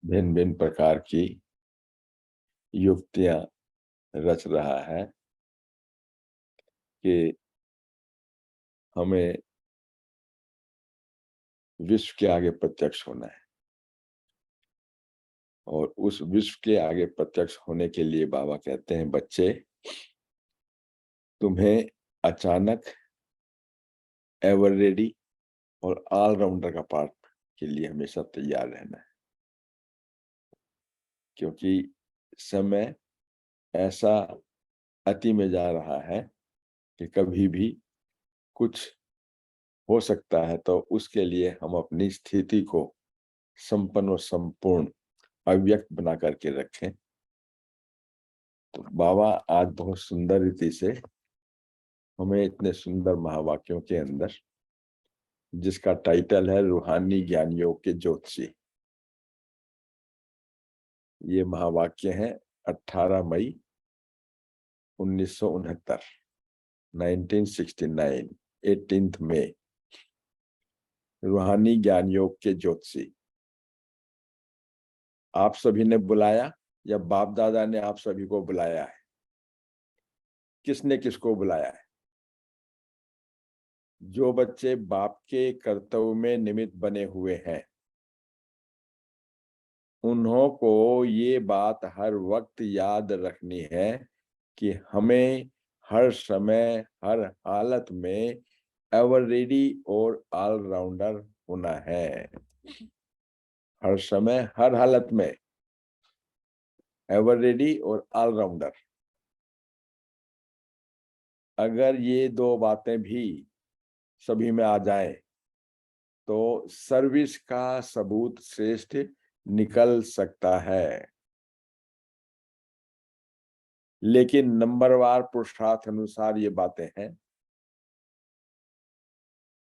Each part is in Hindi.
भिन्न भिन्न प्रकार की युक्तियां रच रहा है कि हमें विश्व के आगे प्रत्यक्ष होना है। और उस विश्व के आगे प्रत्यक्ष होने के लिए बाबा कहते हैं, बच्चे तुम्हें अचानक, एवर रेडी और ऑलराउंडर का पार्ट के लिए हमेशा तैयार रहना है, क्योंकि समय ऐसा अति में जा रहा है कि कभी भी कुछ हो सकता है। तो उसके लिए हम अपनी स्थिति को संपन्न और संपूर्ण अव्यक्त बना करके रखें। तो बाबा आज बहुत सुंदर रीति से हमें इतने सुंदर महावाक्यों के अंदर, जिसका टाइटल है रूहानी ज्ञानियों के ज्योतिषी, ये महावाक्य हैं 18 मई 1969, 1969, 18 मई, रूहानी ज्ञान योग के ज्योतिषी। आप सभी ने बुलाया या बाप दादा ने आप सभी को बुलाया है? किसने किसको बुलाया है? जो बच्चे बाप के कर्तव्य में निमित्त बने हुए हैं, उन्हों को ये बात हर वक्त याद रखनी है कि हमें हर समय, हर हालत में एवर रेडी और ऑलराउंडर होना है। हर समय, हर हालत में एवर रेडी और ऑलराउंडर। अगर ये दो बातें भी सभी में आ जाए तो सर्विस का सबूत श्रेष्ठ निकल सकता है। लेकिन नंबरवार पुरुषार्थ अनुसार ये बातें हैं।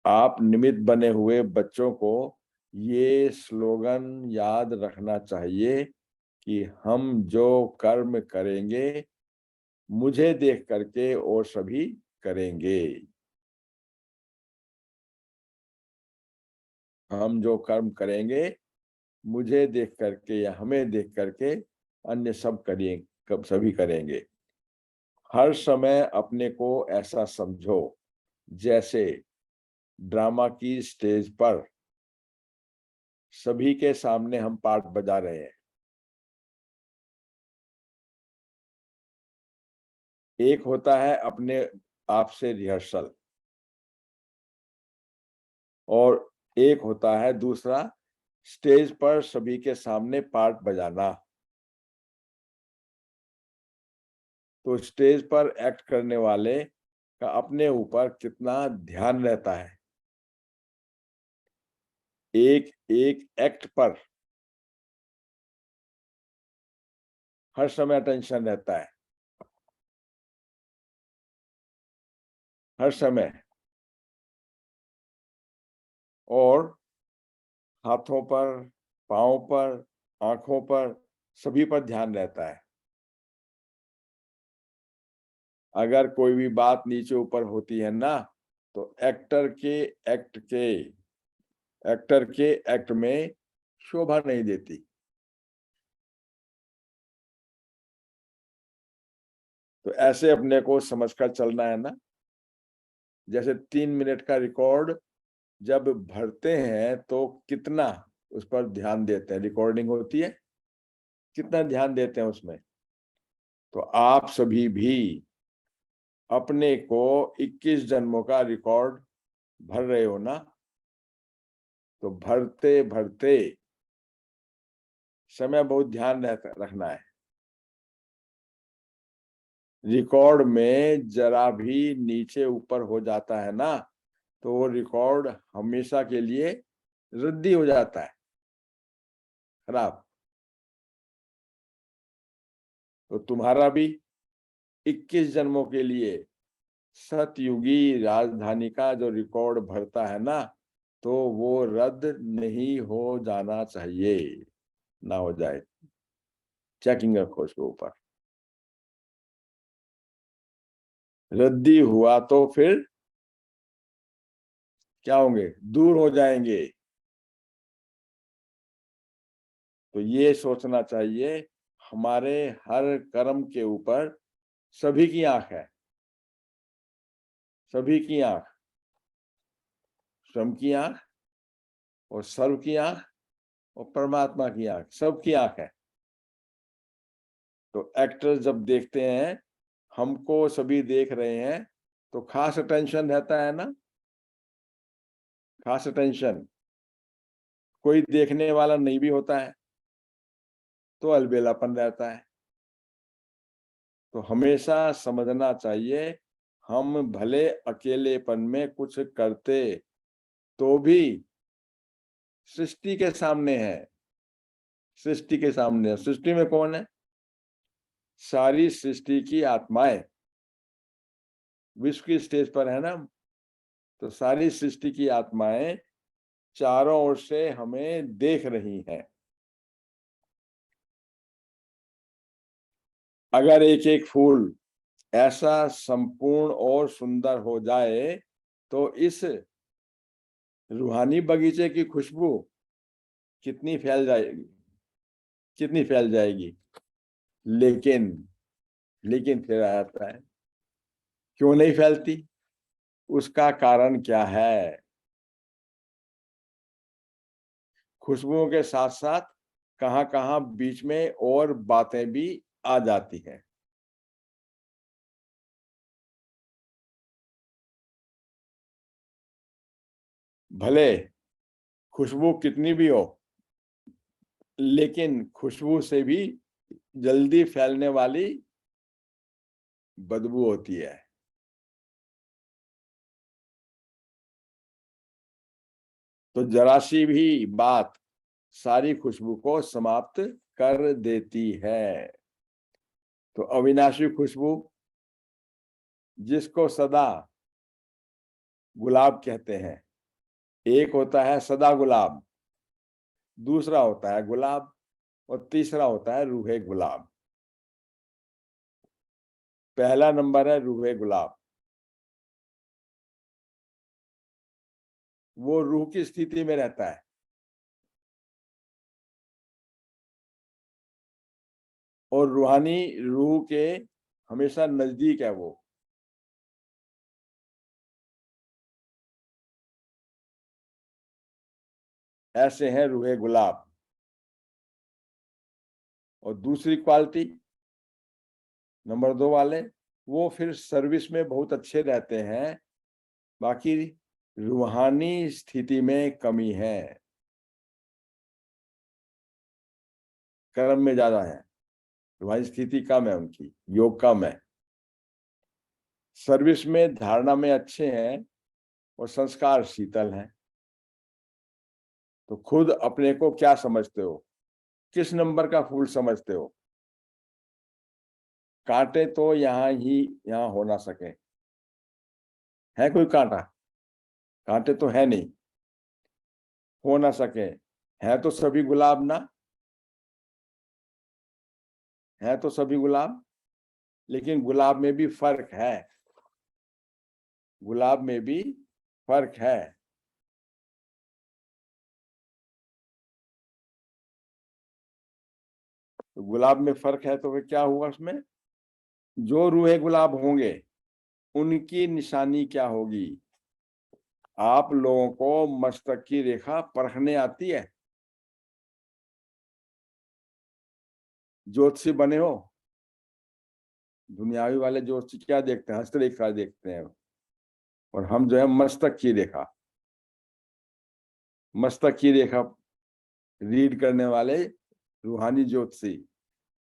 आप निमित्त बने हुए बच्चों को ये स्लोगन याद रखना चाहिए कि हम जो कर्म करेंगे मुझे देख करके और सभी करेंगे। हम जो कर्म करेंगे मुझे देख करके या हमें देख करके अन्य सब करेंगे, कब सभी करेंगे। हर समय अपने को ऐसा समझो जैसे ड्रामा की स्टेज पर सभी के सामने हम पार्ट बजा रहे हैं। एक होता है अपने आप से रिहर्सल, और एक होता है दूसरा स्टेज पर सभी के सामने पार्ट बजाना। तो स्टेज पर एक्ट करने वाले का अपने ऊपर कितना ध्यान रहता है, एक एक एक्ट पर हर समय अटेंशन रहता है, हर समय। और हाथों पर, पांव पर, आंखों पर, सभी पर ध्यान रहता है। अगर कोई भी बात नीचे ऊपर होती है ना, तो एक्टर के एक्ट में शोभा नहीं देती। तो ऐसे अपने को समझकर चलना है ना। जैसे 3 मिनट का रिकॉर्ड जब भरते हैं तो कितना उस पर ध्यान देते हैं, रिकॉर्डिंग होती है, कितना ध्यान देते हैं उसमें। तो आप सभी भी अपने को 21 जन्मों का रिकॉर्ड भर रहे हो ना। तो भरते भरते समय बहुत ध्यान रखना है। रिकॉर्ड में जरा भी नीचे ऊपर हो जाता है ना, तो वो रिकॉर्ड हमेशा के लिए रद्दी हो जाता है, खराब। तो तुम्हारा भी 21 जन्मों के लिए सतयुगी राजधानी का जो रिकॉर्ड भरता है ना, तो वो रद्द नहीं हो जाना चाहिए, ना हो जाए। चेकिंग रखो उसके ऊपर। रद्दी हुआ तो फिर क्या होंगे? दूर हो जाएंगे। तो ये सोचना चाहिए हमारे हर कर्म के ऊपर सभी की आंख है, सभी की आंख, स्वयं की आंख और सर्व की आंख और परमात्मा की आंख, सबकी आंख है। तो एक्टर जब देखते हैं, हमको सभी देख रहे हैं, तो खास अटेंशन रहता है ना, खास अटेंशन। कोई देखने वाला नहीं भी होता है तो अलबेलापन रहता है। तो हमेशा समझना चाहिए, हम भले अकेलेपन में कुछ करते तो भी सृष्टि के सामने है, सृष्टि के सामने। सृष्टि में कौन है? सारी सृष्टि की आत्माएं विश्व की स्टेज पर है ना। तो सारी सृष्टि की आत्माएं चारों ओर से हमें देख रही हैं। अगर एक एक फूल ऐसा संपूर्ण और सुंदर हो जाए तो इस रूहानी बगीचे की खुशबू कितनी फैल जाएगी, कितनी फैल जाएगी। लेकिन लेकिन फिर आता है, क्यों नहीं फैलती? उसका कारण क्या है? खुशबुओं के साथ साथ कहां कहां बीच में और बातें भी आ जाती हैं। भले खुशबू कितनी भी हो, लेकिन खुशबू से भी जल्दी फैलने वाली बदबू होती है। तो जरा सी भी बात सारी खुशबू को समाप्त कर देती है। तो अविनाशी खुशबू, जिसको सदा गुलाब कहते हैं, एक होता है सदा गुलाब, दूसरा होता है गुलाब और तीसरा होता है रूहे गुलाब। पहला नंबर है रूहे गुलाब। वो रूह की स्थिति में रहता है, और रूहानी रूह के हमेशा नजदीक है वो। ऐसे हैं रूहे गुलाब। और दूसरी क्वालिटी, नंबर 2 वाले, वो फिर सर्विस में बहुत अच्छे रहते हैं, बाकी रूहानी स्थिति में कमी है, कर्म में ज्यादा है, रूहानी स्थिति कम है, उनकी योग कम है। सर्विस में धारणा में अच्छे हैं और संस्कार शीतल हैं। तो खुद अपने को क्या समझते हो? किस नंबर का फूल समझते हो? कांटे तो यहाँ हो ना सके। है कोई कांटा? कांटे तो है नहीं, हो ना सके। है तो सभी गुलाब ना, है तो सभी गुलाब। लेकिन गुलाब में भी फर्क है, गुलाब में भी फर्क है। तो गुलाब में फर्क है तो फिर क्या हुआ उसमें? जो रूहे गुलाब होंगे उनकी निशानी क्या होगी? आप लोगों को मस्तक की रेखा परखने आती है? ज्योतिषी बने हो? दुनियावी वाले ज्योतिषी क्या देखते हैं? हस्तरेखा देखते हैं। और हम जो है मस्तक की रेखा, मस्तक की रेखा रीड करने वाले रूहानी ज्योतिषी।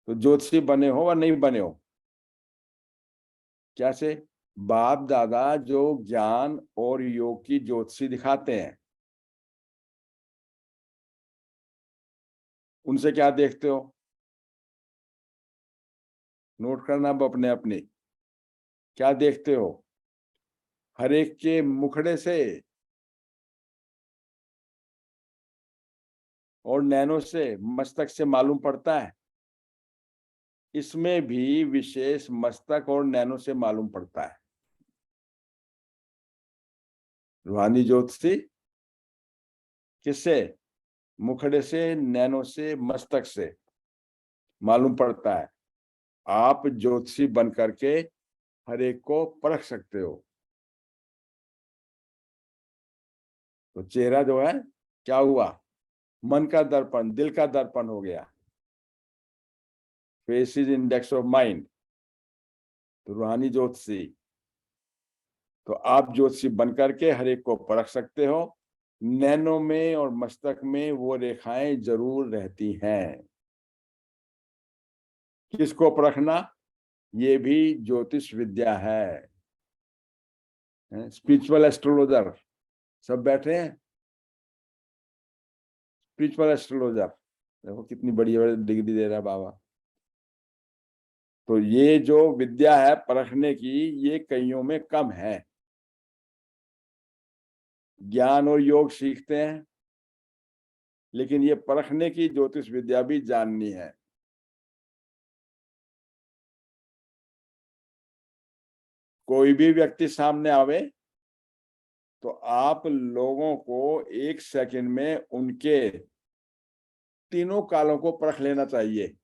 तो ज्योतिषी बने हो या नहीं बने हो? कैसे? बाप दादा जो ज्ञान और योग की ज्योतिषी दिखाते हैं, उनसे क्या देखते हो? नोट करना अब अपने अपने। क्या देखते हो? हर एक के मुखड़े से और नैनो से, मस्तक से मालूम पड़ता है। इसमें भी विशेष मस्तक और नैनो से मालूम पड़ता है। रूहानी ज्योतिषी किससे? मुखड़े से, नैनों से, मस्तक से मालूम पड़ता है। आप ज्योतिषी बन करके हर एक को परख सकते हो। तो चेहरा जो है क्या हुआ, मन का दर्पण, दिल का दर्पण हो गया। Face is index of mind. तो रूहानी ज्योतिषी, तो आप ज्योतिषी बन करके हर एक को परख सकते हो। नैनों में और मस्तक में वो रेखाएं जरूर रहती हैं। किसको परखना, ये भी ज्योतिष विद्या है। स्पिरिचुअल एस्ट्रोलॉजर सब बैठे हैं। स्पिरिचुअल एस्ट्रोलॉजर देखो कितनी बड़ी बड़ी डिग्री दे रहा है बाबा। तो ये जो विद्या है परखने की, ये कईयों में कम है। ज्ञान और योग सीखते हैं, लेकिन ये परखने की ज्योतिष विद्या भी जाननी है। कोई भी व्यक्ति सामने आवे तो आप लोगों को 1 सेकंड में उनके तीनों कालों को परख लेना चाहिए,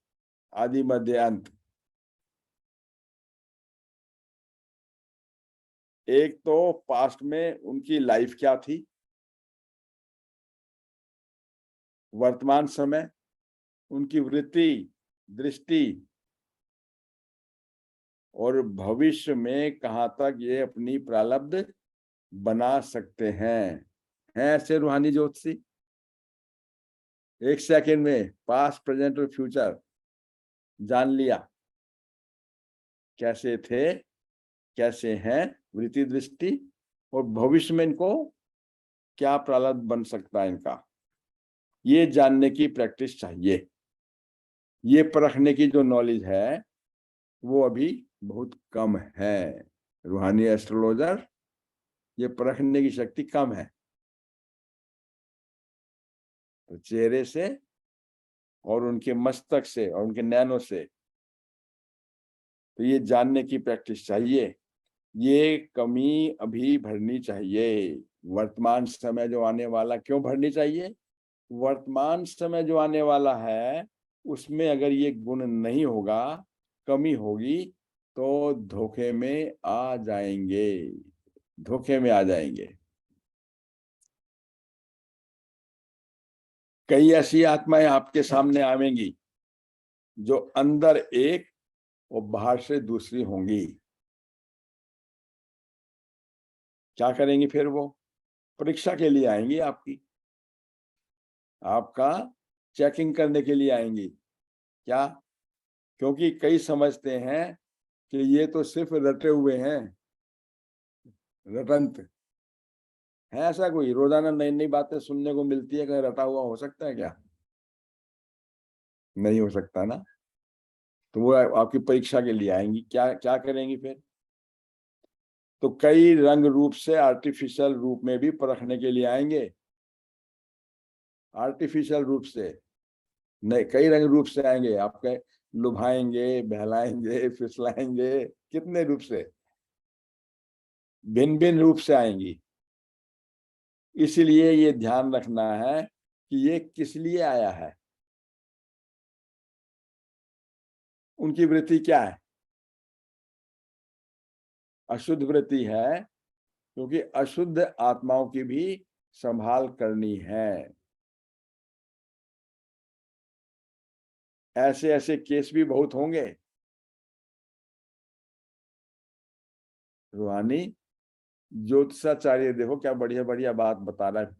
आदि मध्य अंत। एक तो पास्ट में उनकी लाइफ क्या थी, वर्तमान समय उनकी वृत्ति, दृष्टि, और भविष्य में कहां तक ये अपनी प्रारब्ध बना सकते हैं। ऐसे रूहानी ज्योतिषी 1 सेकंड में पास्ट, प्रेजेंट और फ्यूचर जान लिया, कैसे थे, कैसे हैं, वृत्ति, दृष्टि, और भविष्य में इनको क्या प्रारब्ध बन सकता है इनका, ये जानने की प्रैक्टिस चाहिए। ये परखने की जो नॉलेज है वो अभी बहुत कम है। रूहानी एस्ट्रोलॉजर, ये परखने की शक्ति कम है। तो चेहरे से और उनके मस्तक से और उनके नैनों से तो ये जानने की प्रैक्टिस चाहिए। ये कमी अभी भरनी चाहिए। वर्तमान समय जो आने वाला, क्यों भरनी चाहिए, वर्तमान समय जो आने वाला है उसमें अगर ये गुण नहीं होगा, कमी होगी, तो धोखे में आ जाएंगे, धोखे में आ जाएंगे। कई ऐसी आत्माएं आपके सामने आवेंगी जो अंदर एक और बाहर से दूसरी होंगी। क्या करेंगी फिर वो, परीक्षा के लिए आएंगी, आपका चेकिंग करने के लिए आएंगी। क्या, क्योंकि कई समझते हैं कि ये तो सिर्फ रटे हुए हैं, रटंत है। ऐसा कोई रोजाना नई नई बातें सुनने को मिलती है, कहीं रटा हुआ हो सकता है क्या, नहीं हो सकता ना। तो वो आपकी परीक्षा के लिए आएंगी। क्या क्या करेंगी फिर, तो कई रंग रूप से, आर्टिफिशियल रूप में भी परखने के लिए आएंगे। आर्टिफिशियल रूप से नहीं, कई रंग रूप से आएंगे, आपके लुभाएंगे, बहलाएंगे, फिसलाएंगे, कितने रूप से, भिन्न भिन्न रूप से आएंगी। इसलिए ये ध्यान रखना है कि ये किस लिए आया है, उनकी वृत्ति क्या है। अशुद्ध वृत्ति है, क्योंकि अशुद्ध आत्माओं की भी संभाल करनी है। ऐसे ऐसे केस भी बहुत होंगे। रूहानी ज्योतिषाचार्य देखो क्या बढ़िया बढ़िया बात बता रहा है,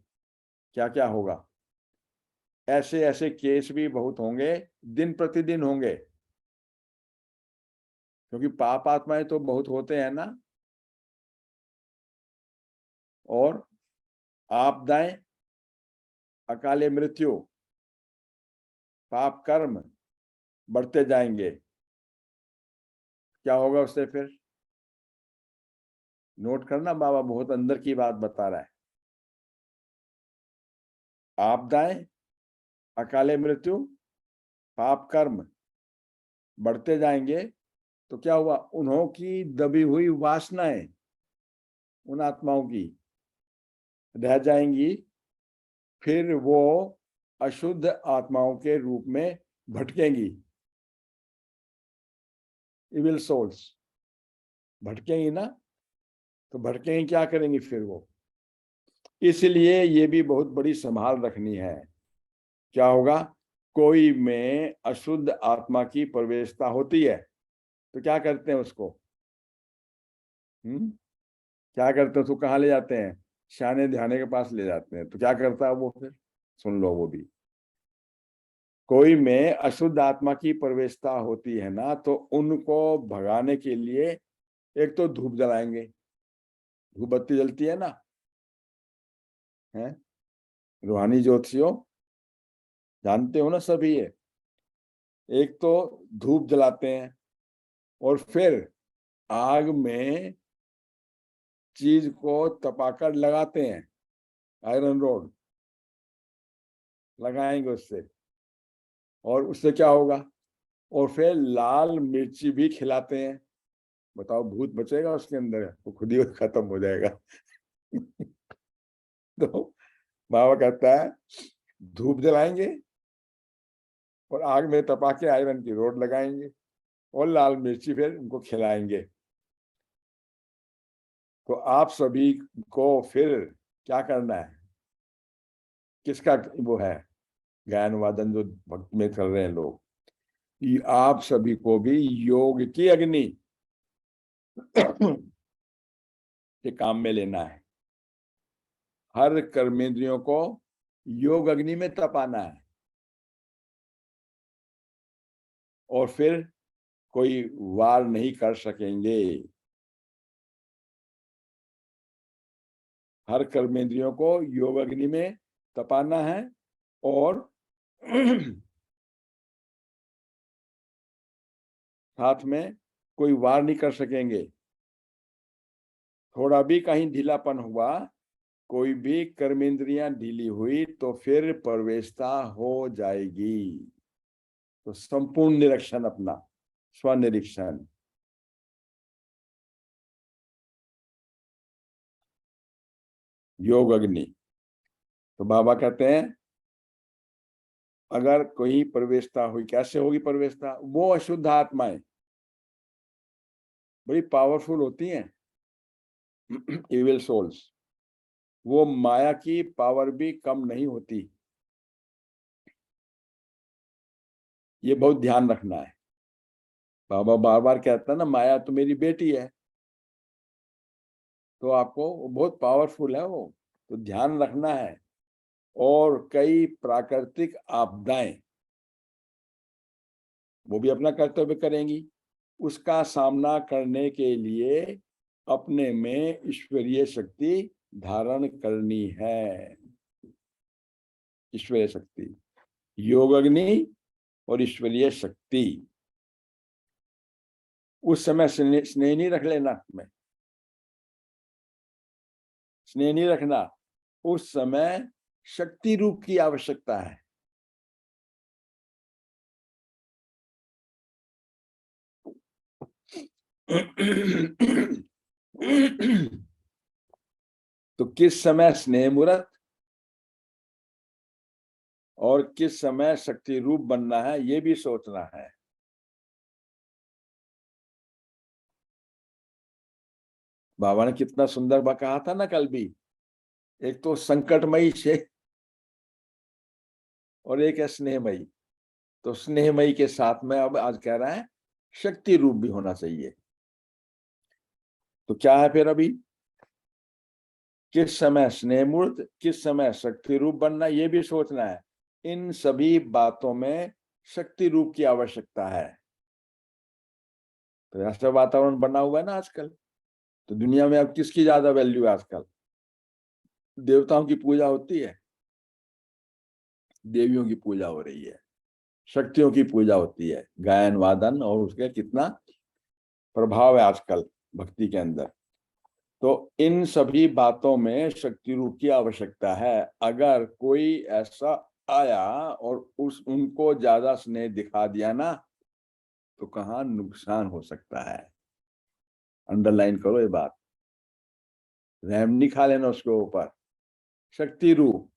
क्या क्या होगा। ऐसे ऐसे केस भी बहुत होंगे, दिन प्रतिदिन होंगे, क्योंकि पाप आत्माएं तो बहुत होते हैं ना। और आपदाएं, अकाले मृत्यु, पाप कर्म बढ़ते जाएंगे। क्या होगा उससे फिर, नोट करना, बाबा बहुत अंदर की बात बता रहा है। आपदाएं, अकाले मृत्यु, पाप कर्म बढ़ते जाएंगे। तो क्या हुआ, उन्हों की दबी हुई वासनाएं उन आत्माओं की रह जाएंगी। फिर वो अशुद्ध आत्माओं के रूप में भटकेंगी। इविल सोल्स भटकेंगी ना, तो भटकेंगी, क्या करेंगी फिर वो? इसलिए ये भी बहुत बड़ी संभाल रखनी है। क्या होगा? कोई में अशुद्ध आत्मा की प्रवेशता होती है तो क्या करते हैं उसको? क्या करते हैं उसको? कहाँ ले जाते हैं? शाने ध्याने के पास ले जाते हैं। तो क्या करता है वो फिर? सुन लो वो भी। कोई में अशुद्ध आत्मा की प्रवेशता होती है ना, तो उनको भगाने के लिए एक तो धूप जलाएंगे। धूप बत्ती जलती है ना, है? रूहानी ज्योतिषियों, जानते हो ना सभी ये। एक तो धूप जलाते हैं और फिर आग में चीज को तपाकर लगाते हैं। आयरन रोड लगाएंगे उससे, और उससे क्या होगा? और फिर लाल मिर्ची भी खिलाते हैं। बताओ, भूत बचेगा उसके अंदर? वो खुद ही खत्म हो जाएगा। तो बाबा कहता है धूप जलाएंगे और आग में तपा के आयरन की रोड लगाएंगे और लाल मिर्ची फिर उनको खिलाएंगे। तो आप सभी को फिर क्या करना है? किसका वो है गायन वादन जो भक्त में कर रहे हैं लोग, कि आप सभी को भी योग की अग्नि के काम में लेना है। हर कर्मेंद्रियों को योग अग्नि में तपाना है, और फिर कोई वार नहीं कर सकेंगे। हर कर्मेंद्रियों को योग अग्नि में तपाना है, और साथ में कोई वार नहीं कर सकेंगे। थोड़ा भी कहीं ढीलापन हुआ, कोई भी कर्मेंद्रियां ढीली हुई, तो फिर प्रवेशता हो जाएगी। तो संपूर्ण निरीक्षण, अपना स्वनिरीक्षण। योग अग्नि। तो बाबा कहते हैं अगर कोई प्रवेशता हुई, कैसे होगी प्रवेशता? वो अशुद्ध आत्माएं बड़ी पावरफुल होती हैं, इविल सोल्स। वो माया की पावर भी कम नहीं होती। ये बहुत ध्यान रखना है। बाबा बार बार कहता है ना, माया तो मेरी बेटी है। तो आपको वो बहुत पावरफुल है वो, तो ध्यान रखना है। और कई प्राकृतिक आपदाएं वो भी अपना कर्तव्य करेंगी। उसका सामना करने के लिए अपने में ईश्वरीय शक्ति धारण करनी है। ईश्वरीय शक्ति, योग अग्नि और ईश्वरीय शक्ति। उस समय स्नेह नहीं रख लेना में, स्नेह नहीं रखना। उस समय शक्ति रूप की आवश्यकता है। तो किस समय स्नेह मुहूर्त और किस समय शक्ति रूप बनना है, ये भी सोचना है। बाबा ने कितना सुंदर कहा था ना कल भी। एक तो संकटमयी से, और एक है स्नेहमयी। तो स्नेहमयी के साथ में अब आज कह रहा है शक्ति रूप भी होना चाहिए। तो क्या है फिर अभी? किस समय स्नेह मूर्त, किस समय शक्ति रूप बनना, ये भी सोचना है। इन सभी बातों में शक्ति रूप की आवश्यकता है। तो ऐसा वातावरण बना हुआ है ना आजकल। तो दुनिया में अब किसकी ज्यादा वैल्यू है आजकल? देवताओं की पूजा होती है, देवियों की पूजा हो रही है, शक्तियों की पूजा होती है। गायन वादन और उसके कितना प्रभाव है आजकल भक्ति के अंदर। तो इन सभी बातों में शक्ति रूप की आवश्यकता है। अगर कोई ऐसा आया और उनको ज्यादा स्नेह दिखा दिया ना, तो कहाँ नुकसान हो सकता है। अंडरलाइन करो ये बात। रहम नहीं खा लेना उसके ऊपर। शक्ति रूप,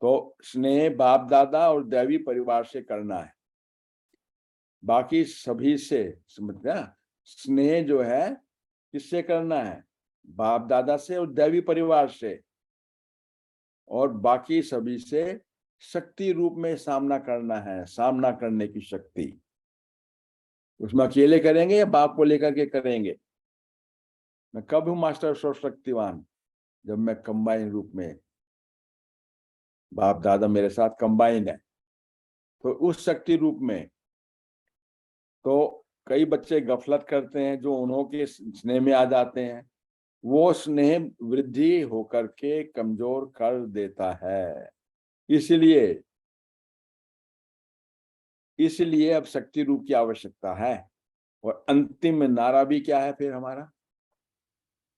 तो स्नेह बाप दादा और दैवी परिवार से करना है, बाकी सभी से, समझना, स्नेह जो है किससे करना है? बाप दादा से और दैवी परिवार से, और बाकी सभी से शक्ति रूप में सामना करना है, सामना करने की शक्ति। उसमें अकेले करेंगे या बाप को लेकर के करेंगे? मैं कब हूं मास्टर सर्वशक्तिवान? जब मैं कंबाइन रूप में, बाप दादा मेरे साथ कंबाइन है, तो उस शक्ति रूप में। तो कई बच्चे गफलत करते हैं, जो उन्हों के स्नेह में आ जाते हैं, वो स्नेह वृद्धि होकर के कमजोर कर देता है। इसलिए इसलिए अब शक्ति रूप की आवश्यकता है। और अंतिम नारा भी क्या है फिर हमारा?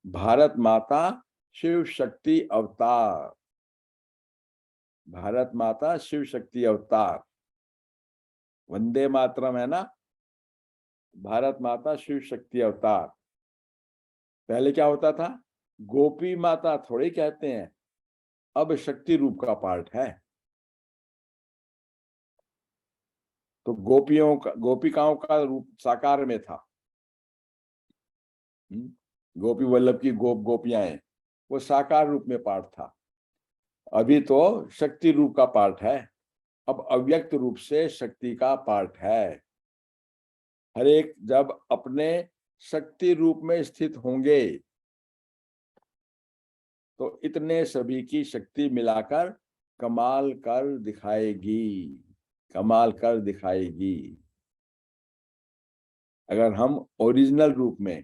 भारत माता शिव शक्ति अवतार। भारत माता शिव शक्ति अवतार, वंदे मातरम है ना। भारत माता शिव शक्ति अवतार। पहले क्या होता था? गोपी माता थोड़ी कहते हैं, अब शक्ति रूप का पार्ट है। तो गोपियों का, गोपिकाओं का रूप साकार में था। गोपी वल्लभ की गोपियां, वो साकार रूप में पार्ट था। अभी तो शक्ति रूप का पार्ट है, अब अव्यक्त रूप से शक्ति का पार्ट है। हर एक जब अपने शक्ति रूप में स्थित होंगे, तो इतने सभी की शक्ति मिलाकर कमाल कर दिखाएगी, कमाल कर दिखाएगी। अगर हम ओरिजिनल रूप में,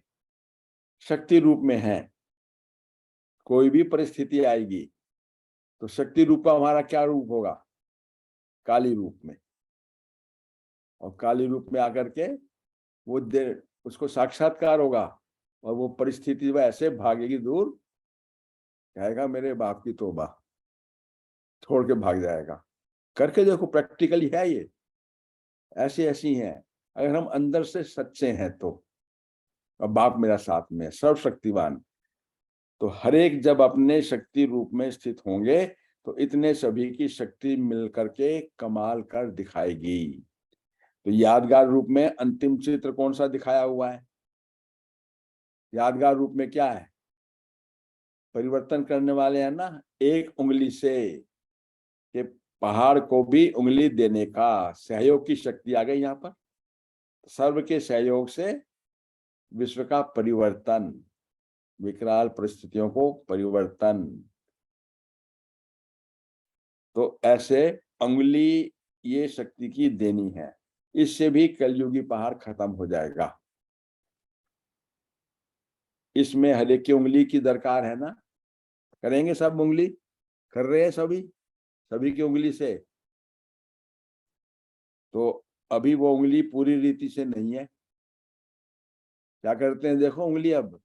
शक्ति रूप में हैं, कोई भी परिस्थिति आएगी तो शक्ति रूप का हमारा क्या रूप होगा? काली रूप में। और काली रूप में आकर के वो उसको साक्षात्कार होगा, और वो परिस्थिति वह ऐसे भागेगी दूर, कहेगा मेरे बाप की तौबा, छोड़ के भाग जाएगा। करके देखो, प्रैक्टिकली है ये, ऐसी ऐसी हैं। अगर हम अंदर से सच्चे हैं तो, अब बाप मेरा साथ में, सर्वशक्तिवान, तो हर एक जब अपने शक्ति रूप में स्थित होंगे, तो इतने सभी की शक्ति मिलकर के कमाल कर दिखाएगी। तो यादगार रूप में अंतिम चित्र कौन सा दिखाया हुआ है? यादगार रूप में क्या है? परिवर्तन करने वाले हैं ना, एक उंगली से, कि पहाड़ को भी उंगली देने का सहयोग की शक्ति आ गई यहाँ पर। सर्व के सहयोग से विश्व का परिवर्तन, विकराल परिस्थितियों को परिवर्तन। तो ऐसे उंगली ये शक्ति की देनी है, इससे भी कलयुगी पहाड़ खत्म हो जाएगा। इसमें हर एक की उंगली की दरकार है ना। करेंगे सब उंगली, कर रहे हैं सभी, सभी की उंगली से। तो अभी वो उंगली पूरी रीति से नहीं है। क्या करते हैं देखो, उंगली अब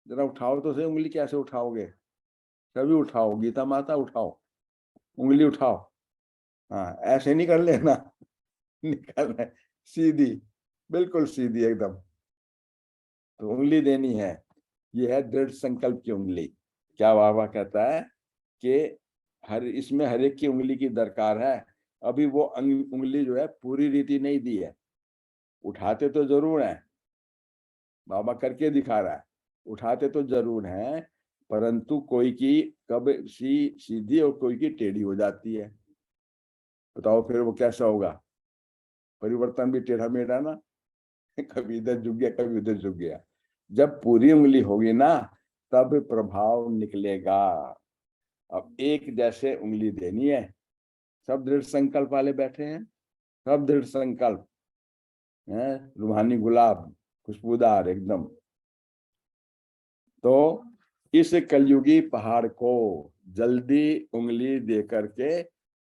जरा उठाओ तो सही, उंगली कैसे उठाओगे? सभी उठाओ, गीता माता उठाओ, उंगली उठाओ। हाँ, ऐसे नहीं कर लेना, निकल है सीधी, बिल्कुल सीधी एकदम। तो उंगली देनी है, ये है दृढ़ संकल्प की उंगली। क्या बाबा कहता है कि इसमें हर एक की उंगली की दरकार है। अभी वो उंगली जो है पूरी रीति नहीं दी है। उठाते तो जरूर है, बाबा करके दिखा रहा है, उठाते तो जरूर हैं, परंतु कोई की कब सीधी और कोई की टेढ़ी हो जाती है। बताओ फिर वो कैसा होगा? परिवर्तन भी टेढ़ा मेढ़ा ना, कभी इधर झुक गया कभी उधर झुक गया। जब पूरी उंगली होगी ना, तब प्रभाव निकलेगा। अब एक जैसे उंगली देनी है, सब दृढ़ संकल्प वाले बैठे हैं, सब दृढ़ संकल्प है, रूहानी गुलाब, खुशबूदार एकदम। तो इस कलयुगी पहाड़ को जल्दी उंगली दे करके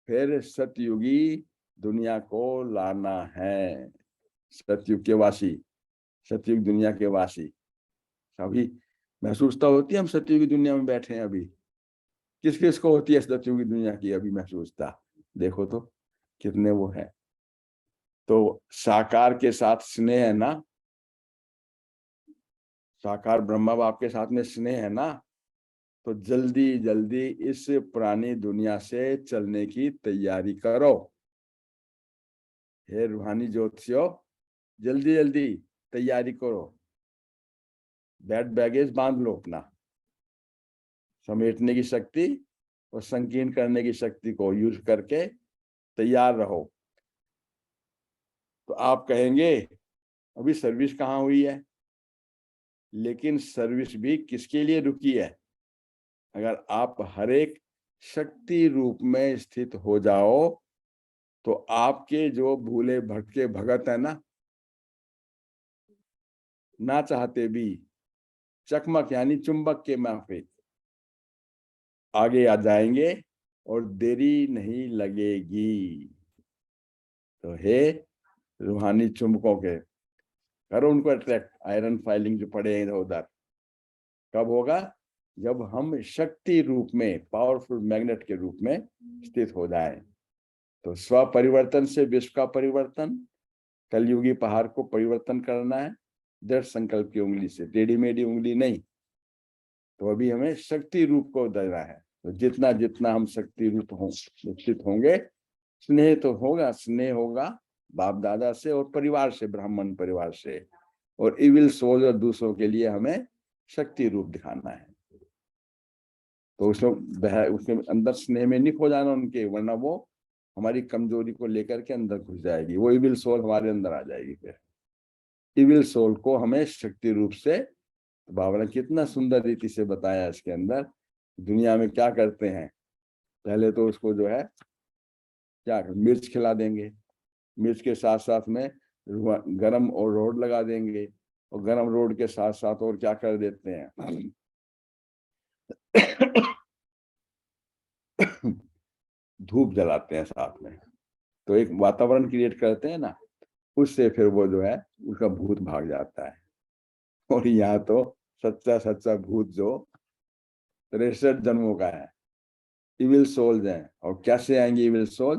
फिर सतयुगी दुनिया को लाना है। सतयुग के वासी, सतयुग दुनिया के वासी सभी महसूसता होती है, हम सतयुगी दुनिया में बैठे हैं अभी। किस किस को होती है सतयुगी दुनिया की अभी महसूसता? देखो तो कितने वो है। तो साकार के साथ स्नेह है ना, साकार ब्रह्मा बाप के साथ में स्नेह है ना, तो जल्दी जल्दी इस पुरानी दुनिया से चलने की तैयारी करो। हे रूहानी ज्योतिषियों, जल्दी जल्दी तैयारी करो, बैग बैगेज बांध लो अपना। समेटने की शक्ति और संकीर्ण करने की शक्ति को यूज करके तैयार रहो। तो आप कहेंगे अभी सर्विस कहाँ हुई है, लेकिन सर्विस भी किसके लिए रुकी है? अगर आप हर एक शक्ति रूप में स्थित हो जाओ तो आपके जो भूले भटके भगत है ना चाहते भी चकमक यानी चुंबक के माफिक आगे आ जाएंगे और देरी नहीं लगेगी। तो हे रूहानी चुंबकों के, करो उनको अट्रैक्ट। आयरन फाइलिंग जो पड़े हैं इधर उधर, कब होगा? जब हम शक्ति रूप में, पावरफुल मैग्नेट के रूप में स्थित हो जाएं। तो स्व परिवर्तन से विश्व का परिवर्तन, कलयुगी पहाड़ को परिवर्तन करना है दृढ़ संकल्प की उंगली से, टेढ़ी मेढ़ी उंगली नहीं। तो अभी हमें शक्ति रूप को देना है। तो जितना जितना हम शक्ति रूप स्थित होंगे, स्नेह तो होगा, स्नेह होगा बाप दादा से और परिवार से, ब्राह्मण परिवार से। और इविल सोल और दूसरों के लिए हमें शक्ति रूप दिखाना है। तो उसके अंदर स्नेह में नहीं खो जाना उनके, वरना वो हमारी कमजोरी को लेकर के अंदर घुस जाएगी, वो इविल सोल हमारे अंदर आ जाएगी। फिर इविल सोल को हमें शक्ति रूप से, तो बाबा ने कितना सुंदर रीति से बताया इसके अंदर दुनिया में क्या करते हैं। पहले तो उसको जो है क्या, मिर्च खिला देंगे, मिर्च के साथ साथ में गरम और रोड लगा देंगे, और गरम रोड के साथ साथ और क्या कर देते हैं धूप जलाते हैं साथ में। तो एक वातावरण क्रिएट करते हैं ना, उससे फिर वो जो है उसका भूत भाग जाता है। और यहाँ तो सच्चा सच्चा भूत जो 63 जन्मों का है, इविल सोल्स हैं। और कैसे आएंगे इविल सोल?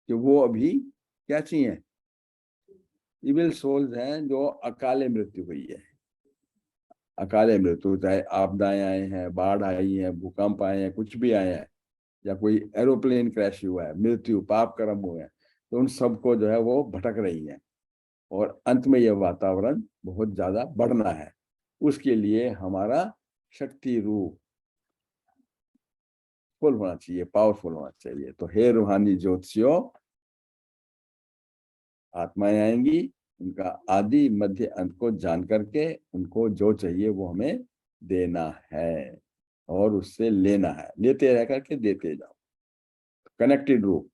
कि वो अभी क्या चाहिए? इविल सोल्स हैं जो अकाले मृत्यु हुई है। अकाले मृत्यु, चाहे आपदाएं आए हैं, बाढ़ आई है, भूकंप आए हैं, कुछ भी आए हैं, या कोई एरोप्लेन क्रैश हुआ है, मृत्यु, पाप कर्म हुए हैं, तो उन सबको जो है वो भटक रही है। और अंत में यह वातावरण बहुत ज्यादा बढ़ना है। उसके लिए हमारा शक्ति रूप फुल होना चाहिए, पावरफुल होना चाहिए। तो हे रूहानी ज्योतिषियों, आत्माएं आएंगी, उनका आदि मध्य अंत को जान करके उनको जो चाहिए वो हमें देना है और उससे लेना है, लेते रह करके देते जाओ। कनेक्टेड रूप।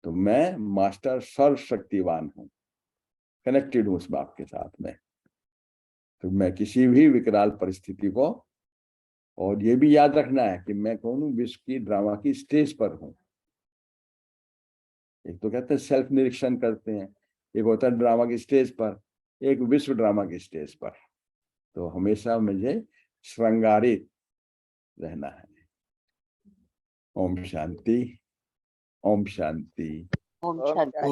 तो मैं मास्टर सर्वशक्तिवान हूं, कनेक्टेड हूं उस बाप के साथ में। तो मैं किसी भी विकराल परिस्थिति को, और ये भी याद रखना है कि मैं कौन हूं, विश्व की ड्रामा की स्टेज पर हूं। एक तो कहते हैं सेल्फ निरीक्षण करते हैं, एक होता है ड्रामा की स्टेज पर, एक विश्व ड्रामा की स्टेज पर। तो हमेशा मुझे श्रृंगारित रहना है। ओम शांति, ओम शांति। ओम शांति।